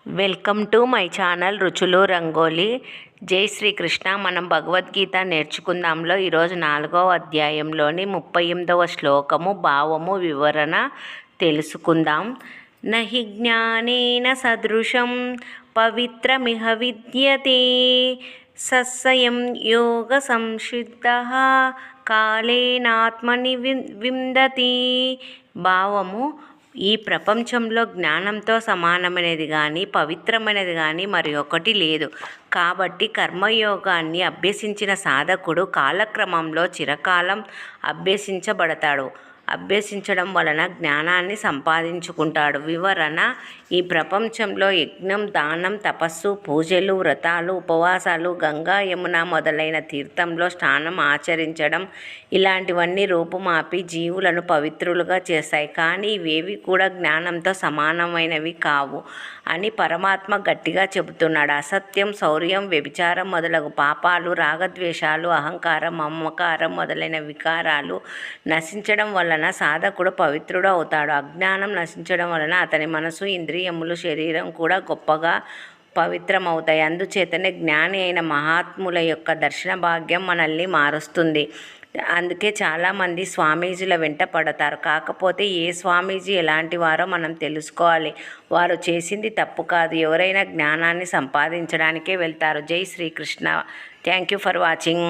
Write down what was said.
Welcome to my channel రుచులు రంగోలి. జై శ్రీకృష్ణ. మనం భగవద్గీత నేర్చుకుందాంలో ఈరోజు 4వ అధ్యాయంలోని 38వ శ్లోకము భావము వివరణ తెలుసుకుందాం. నహి జ్ఞానేన సదృశం పవిత్రమిహ విద్యతే సస్యం యోగ సంసిద్ధ కాలేనాత్మని విందతి. భావము: ఈ ప్రపంచంలో జ్ఞానంతో సమానమైనది కానీ పవిత్రమైనది కానీ మరి ఒకటి లేదు. కాబట్టి కర్మయోగాన్ని అభ్యసించిన సాధకుడు కాలక్రమంలో చిరకాలం అభ్యసించడం వలన జ్ఞానాన్ని సంపాదించుకుంటాడు. వివరణ: ఈ ప్రపంచంలో యజ్ఞం, దానం, తపస్సు, పూజలు, వ్రతాలు, ఉపవాసాలు, గంగా, యమున మొదలైన తీర్థంలో స్నానం ఆచరించడం ఇలాంటివన్నీ రూపుమాపి జీవులను పవిత్రులుగా చేస్తాయి. కానీ ఇవేవి కూడా జ్ఞానంతో సమానమైనవి కావు అని పరమాత్మ గట్టిగా చెబుతున్నాడు. అసత్యం, శౌర్యం, వ్యభిచారం మొదలగు పాపాలు, రాగద్వేషాలు, అహంకారం, మమకారం మొదలైన వికారాలు నశించడం వలన సాధకుడు పవిత్రుడు అవుతాడు. అజ్ఞానం నశించడం వలన అతని మనసు, ఇంద్రియములు, శరీరం కూడా గొప్పగా పవిత్రమవుతాయి. అందుచేతనే జ్ఞాని అయిన మహాత్ముల యొక్క దర్శన భాగ్యం మనల్ని మారుస్తుంది. అందుకే చాలామంది స్వామీజీల వెంట పడతారు. కాకపోతే ఏ స్వామీజీ ఎలాంటి వారో మనం తెలుసుకోవాలి. వారు చేసింది తప్పు కాదు. ఎవరైనా జ్ఞానాన్ని సంపాదించడానికే వెళ్తారు. జై Shri Krishna. Thank you for watching.